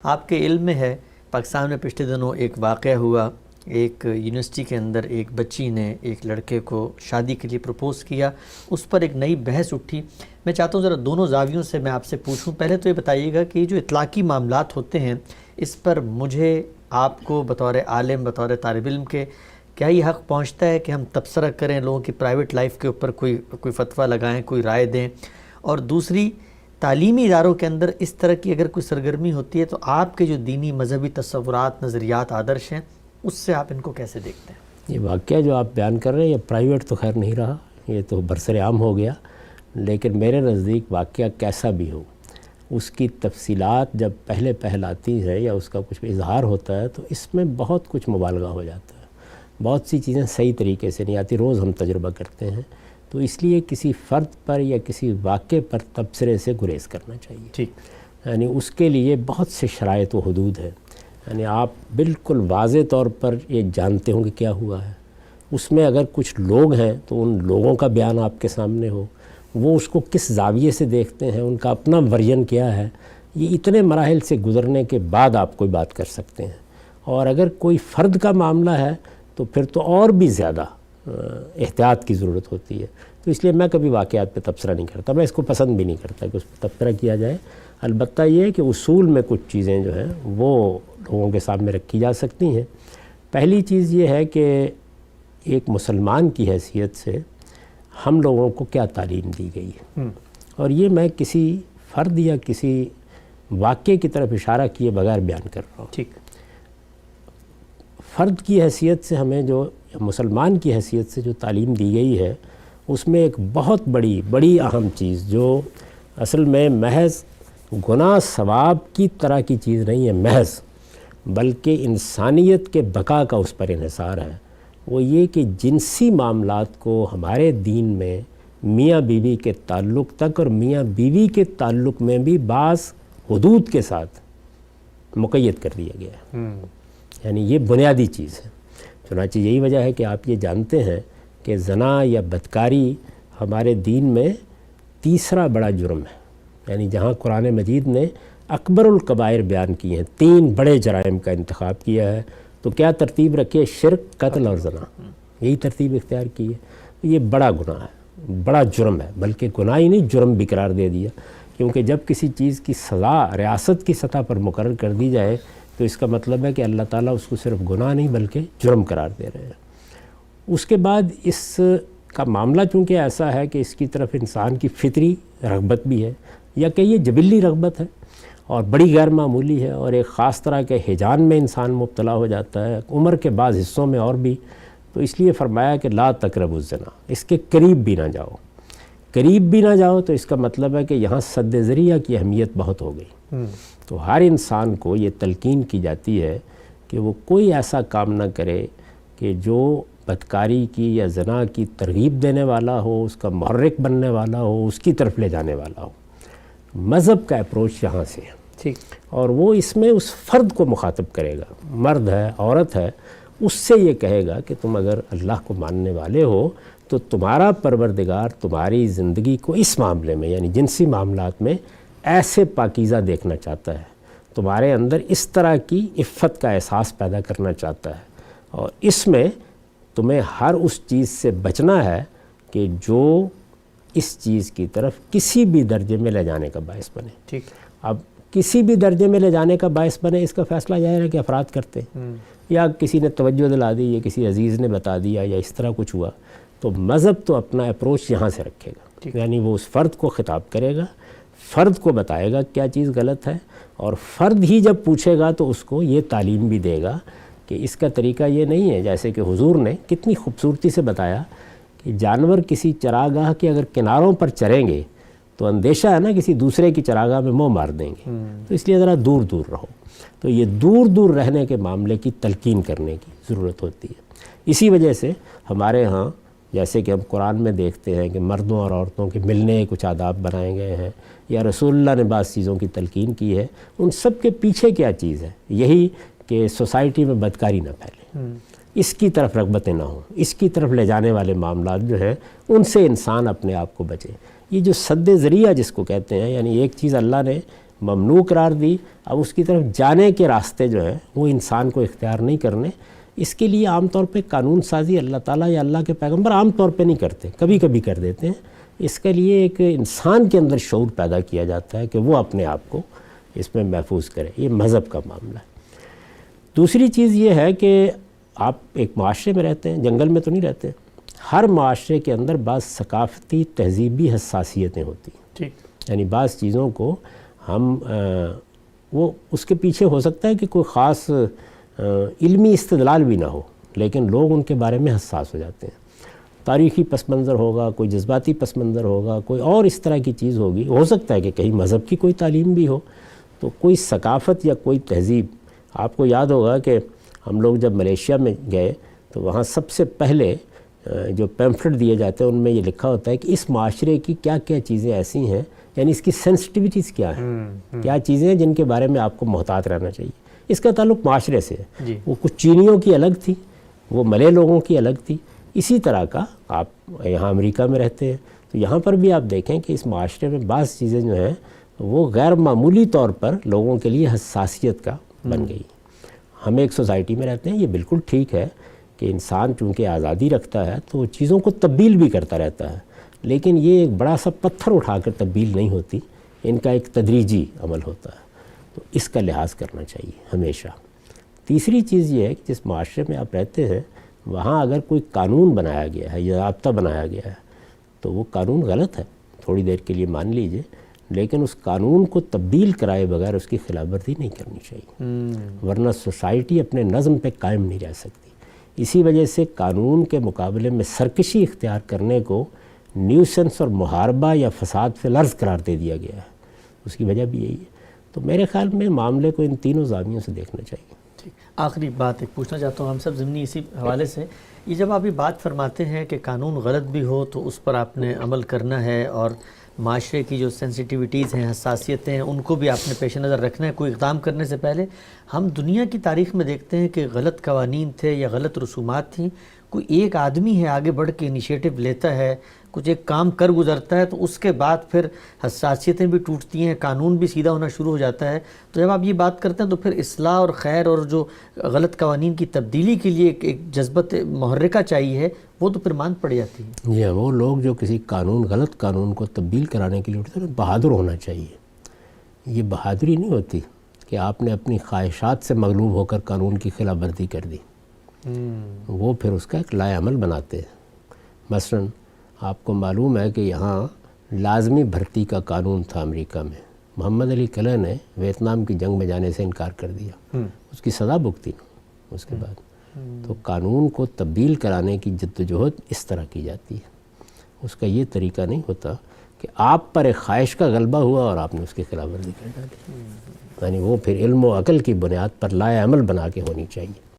آپ کے علم میں ہے پاکستان میں پچھلے دنوں ایک واقعہ ہوا، ایک یونیورسٹی کے اندر ایک بچی نے ایک لڑکے کو شادی کے لیے پروپوز کیا، اس پر ایک نئی بحث اٹھی۔ میں چاہتا ہوں ذرا دونوں زاویوں سے میں آپ سے پوچھوں۔ پہلے تو یہ بتائیے گا کہ یہ جو اطلاقی معاملات ہوتے ہیں اس پر مجھے آپ کو بطور عالم، بطور طالب علم کے کیا یہ حق پہنچتا ہے کہ ہم تبصرہ کریں، لوگوں کی پرائیویٹ لائف کے اوپر کوئی فتویٰ لگائیں، کوئی رائے دیں؟ اور دوسری، تعلیمی اداروں کے اندر اس طرح کی اگر کوئی سرگرمی ہوتی ہے تو آپ کے جو دینی مذہبی تصورات، نظریات، آدرش ہیں، اس سے آپ ان کو کیسے دیکھتے ہیں؟ یہ واقعہ جو آپ بیان کر رہے ہیں یہ پرائیویٹ تو خیر نہیں رہا، یہ تو برسر عام ہو گیا، لیکن میرے نزدیک واقعہ کیسا بھی ہو، اس کی تفصیلات جب پہل آتی ہے یا اس کا کچھ اظہار ہوتا ہے تو اس میں بہت کچھ مبالغہ ہو جاتا ہے، بہت سی چیزیں صحیح طریقے سے نہیں آتی، روز ہم تجربہ کرتے ہیں۔ تو اس لیے کسی فرد پر یا کسی واقعے پر تبصرے سے گریز کرنا چاہیے۔ ٹھیک، یعنی اس کے لیے بہت سے شرائط و حدود ہیں۔ یعنی آپ بالکل واضح طور پر یہ جانتے ہوں کہ کیا ہوا ہے، اس میں اگر کچھ لوگ ہیں تو ان لوگوں کا بیان آپ کے سامنے ہو، وہ اس کو کس زاویے سے دیکھتے ہیں، ان کا اپنا ورژن کیا ہے، یہ اتنے مراحل سے گزرنے کے بعد آپ کوئی بات کر سکتے ہیں۔ اور اگر کوئی فرد کا معاملہ ہے تو پھر تو اور بھی زیادہ احتیاط کی ضرورت ہوتی ہے۔ تو اس لیے میں کبھی واقعات پہ تبصرہ نہیں کرتا، میں اس کو پسند بھی نہیں کرتا کہ اس پہ تبصرہ کیا جائے۔ البتہ یہ ہے کہ اصول میں کچھ چیزیں جو ہیں وہ لوگوں کے سامنے رکھی جا سکتی ہیں۔ پہلی چیز یہ ہے کہ ایک مسلمان کی حیثیت سے ہم لوگوں کو کیا تعلیم دی گئی ہے، اور یہ میں کسی فرد یا کسی واقعے کی طرف اشارہ کیے بغیر بیان کر رہا ہوں۔ ٹھیک، فرد کی حیثیت سے ہمیں جو مسلمان کی حیثیت سے جو تعلیم دی گئی ہے اس میں ایک بہت بڑی اہم چیز جو اصل میں محض گناہ ثواب کی طرح کی چیز نہیں ہے محض، بلکہ انسانیت کے بقا کا اس پر انحصار ہے، وہ یہ کہ جنسی معاملات کو ہمارے دین میں میاں بیوی کے تعلق تک اور میاں بیوی کے تعلق میں بھی بعض حدود کے ساتھ مقید کر دیا گیا ہے۔ یعنی یہ بنیادی چیز ہے۔ چنانچہ یہی وجہ ہے کہ آپ یہ جانتے ہیں کہ زنا یا بدکاری ہمارے دین میں تیسرا بڑا جرم ہے۔ یعنی جہاں قرآن مجید نے اکبر الکبائر بیان کی ہیں، 3 بڑے جرائم کا انتخاب کیا ہے، تو کیا ترتیب رکھی ہے؟ شرک، قتل اور زنا، یہی ترتیب اختیار کی ہے۔ یہ بڑا گناہ ہے، بڑا جرم ہے، بلکہ گناہ ہی نہیں جرم بھی قرار دے دیا، کیونکہ جب کسی چیز کی سزا ریاست کی سطح پر مقرر کر دی جائے تو اس کا مطلب ہے کہ اللہ تعالیٰ اس کو صرف گناہ نہیں بلکہ جرم قرار دے رہے ہیں۔ اس کے بعد اس کا معاملہ چونکہ ایسا ہے کہ اس کی طرف انسان کی فطری رغبت بھی ہے، یا کہ یہ جبلی رغبت ہے اور بڑی غیر معمولی ہے، اور ایک خاص طرح کے ہیجان میں انسان مبتلا ہو جاتا ہے، عمر کے بعض حصوں میں اور بھی، تو اس لیے فرمایا کہ لا تقربوا الزنا، اس کے قریب بھی نہ جاؤ۔ قریب بھی نہ جاؤ تو اس کا مطلب ہے کہ یہاں سد ذریعہ کی اہمیت بہت ہو گئی۔ تو ہر انسان کو یہ تلقین کی جاتی ہے کہ وہ کوئی ایسا کام نہ کرے کہ جو بدکاری کی یا زنا کی ترغیب دینے والا ہو، اس کا محرک بننے والا ہو، اس کی طرف لے جانے والا ہو۔ مذہب کا اپروچ یہاں سے ہے، ٹھیک، اور وہ اس میں اس فرد کو مخاطب کرے گا، مرد ہے، عورت ہے، اس سے یہ کہے گا کہ تم اگر اللہ کو ماننے والے ہو تو تمہارا پروردگار تمہاری زندگی کو اس معاملے میں یعنی جنسی معاملات میں ایسے پاکیزہ دیکھنا چاہتا ہے، تمہارے اندر اس طرح کی عفت کا احساس پیدا کرنا چاہتا ہے، اور اس میں تمہیں ہر اس چیز سے بچنا ہے کہ جو اس چیز کی طرف کسی بھی درجے میں لے جانے کا باعث بنے۔ ٹھیک، اب کسی بھی درجے میں لے جانے کا باعث بنے، اس کا فیصلہ ظاہر ہے کہ افراد کرتے ہیں، یا کسی نے توجہ دلا دی، یا کسی عزیز نے بتا دیا، یا اس طرح کچھ ہوا، تو مذہب تو اپنا اپروچ یہاں سے رکھے گا، یعنی وہ اس فرد کو خطاب کرے گا، فرد کو بتائے گا کیا چیز غلط ہے، اور فرد ہی جب پوچھے گا تو اس کو یہ تعلیم بھی دے گا کہ اس کا طریقہ یہ نہیں ہے، جیسے کہ حضور نے کتنی خوبصورتی سے بتایا کہ جانور کسی چراگاہ کے اگر کناروں پر چریں گے تو اندیشہ ہے نا کسی دوسرے کی چراگاہ میں منہ مار دیں گے، تو اس لیے ذرا دور دور رہو۔ تو یہ دور دور رہنے کے معاملے کی تلقین کرنے کی ضرورت ہوتی ہے۔ اسی وجہ سے ہمارے ہاں جیسے کہ ہم قرآن میں دیکھتے ہیں کہ مردوں اور عورتوں کے ملنے کچھ آداب بنائے گئے ہیں، یا رسول اللہ نے بعض چیزوں کی تلقین کی ہے، ان سب کے پیچھے کیا چیز ہے؟ یہی کہ سوسائٹی میں بدکاری نہ پھیلے، اس کی طرف رغبتیں نہ ہوں، اس کی طرف لے جانے والے معاملات جو ہیں ان سے انسان اپنے آپ کو بچے۔ یہ جو سد ذریعہ جس کو کہتے ہیں، یعنی ایک چیز اللہ نے ممنوع قرار دی، اب اس کی طرف جانے کے راستے جو ہیں وہ انسان کو اختیار نہیں کرنے. اس کے لیے عام طور پہ قانون سازی اللہ تعالیٰ یا اللہ کے پیغمبر عام طور پہ نہیں کرتے، کبھی کبھی کر دیتے ہیں. اس کے لیے ایک انسان کے اندر شعور پیدا کیا جاتا ہے کہ وہ اپنے آپ کو اس میں محفوظ کرے. یہ مذہب کا معاملہ ہے. دوسری چیز یہ ہے کہ آپ ایک معاشرے میں رہتے ہیں، جنگل میں تو نہیں رہتے. ہر معاشرے کے اندر بعض ثقافتی تہذیبی حساسیتیں ہوتی ہیں. یعنی بعض چیزوں کو ہم وہ اس کے پیچھے ہو سکتا ہے کہ کوئی خاص علمی استدلال بھی نہ ہو، لیکن لوگ ان کے بارے میں حساس ہو جاتے ہیں. تاریخی پس منظر ہوگا، کوئی جذباتی پس منظر ہوگا، کوئی اور اس طرح کی چیز ہوگی. ہو سکتا ہے کہ کہیں مذہب کی کوئی تعلیم بھی ہو. تو کوئی ثقافت یا کوئی تہذیب، آپ کو یاد ہوگا کہ ہم لوگ جب ملیشیا میں گئے تو وہاں سب سے پہلے جو پیمفلٹ دیے جاتے ہیں ان میں یہ لکھا ہوتا ہے کہ اس معاشرے کی کیا کیا چیزیں ایسی ہیں، یعنی اس کی سینسٹیوٹیز کیا ہیں، کیا چیزیں ہیں جن کے بارے میں آپ کو محتاط رہنا چاہیے. اس کا تعلق معاشرے سے ہے. وہ کچھ چینیوں کی الگ تھی، وہ ملے لوگوں کی الگ تھی. اسی طرح کا آپ یہاں امریکہ میں رہتے ہیں تو یہاں پر بھی آپ دیکھیں کہ اس معاشرے میں بعض چیزیں جو ہیں وہ غیر معمولی طور پر لوگوں کے لیے حساسیت کا بن گئی. ہم ایک سوسائٹی میں رہتے ہیں، یہ بالکل ٹھیک ہے کہ انسان چونکہ آزادی رکھتا ہے تو وہ چیزوں کو تبدیل بھی کرتا رہتا ہے، لیکن یہ ایک بڑا سا پتھر اٹھا کر تبدیل نہیں ہوتی، ان کا ایک تدریجی عمل ہوتا ہے. تو اس کا لحاظ کرنا چاہیے ہمیشہ. تیسری چیز یہ ہے کہ جس معاشرے میں آپ رہتے ہیں وہاں اگر کوئی قانون بنایا گیا ہے یا ضابطہ بنایا گیا ہے تو وہ قانون غلط ہے، تھوڑی دیر کے لیے مان لیجئے، لیکن اس قانون کو تبدیل کرائے بغیر اس کی خلاف ورزی نہیں کرنی چاہیے، ورنہ سوسائٹی اپنے نظم پہ قائم نہیں رہ سکتی. اسی وجہ سے قانون کے مقابلے میں سرکشی اختیار کرنے کو نیوسنس اور محاربہ یا فساد فی الارض قرار دے دیا گیا ہے. اس کی وجہ بھی یہی ہے. تو میرے خیال میں معاملے کو ان تینوں زاویوں سے دیکھنا چاہیے. آخری بات ایک پوچھنا چاہتا ہوں ہم سب ضمنی اسی حوالے سے، یہ جب آپ یہ بات فرماتے ہیں کہ قانون غلط بھی ہو تو اس پر آپ نے عمل کرنا ہے اور معاشرے کی جو سینسٹیوٹیز ہیں، حساسیتیں ہیں، ان کو بھی آپ نے پیش نظر رکھنا ہے کوئی اقدام کرنے سے پہلے. ہم دنیا کی تاریخ میں دیکھتے ہیں کہ غلط قوانین تھے یا غلط رسومات تھیں، کوئی ایک آدمی ہے آگے بڑھ کے انیشیٹو لیتا ہے، کچھ ایک کام کر گزرتا ہے تو اس کے بعد پھر حساسیتیں بھی ٹوٹتی ہیں، قانون بھی سیدھا ہونا شروع ہو جاتا ہے. تو جب آپ یہ بات کرتے ہیں تو پھر اصلاح اور خیر اور جو غلط قوانین کی تبدیلی کے لیے ایک جذبت محرکہ چاہیے، وہ تو پھر مان پڑ جاتی ہے. یہ وہ لوگ جو کسی غلط قانون کو تبدیل کرانے کے لیے اٹھتے ہیں، بہادر ہونا چاہیے. یہ بہادری نہیں ہوتی کہ آپ نے اپنی خواہشات سے مغلوب ہو کر قانون کی خلاف ورزی کر دی. وہ پھر اس کا ایک لائے عمل بناتے ہیں. مثلا آپ کو معلوم ہے کہ یہاں لازمی بھرتی کا قانون تھا امریکہ میں. محمد علی کلہ نے ویتنام کی جنگ میں جانے سے انکار کر دیا، اس کی سزا بھگتی اس کے بعد. تو قانون کو تبدیل کرانے کی جدوجہد اس طرح کی جاتی ہے. اس کا یہ طریقہ نہیں ہوتا کہ آپ پر ایک خواہش کا غلبہ ہوا اور آپ نے اس کی خلاف ورزی کر ڈالی. یعنی وہ پھر علم و عقل کی بنیاد پر لائے عمل بنا کے ہونی چاہیے.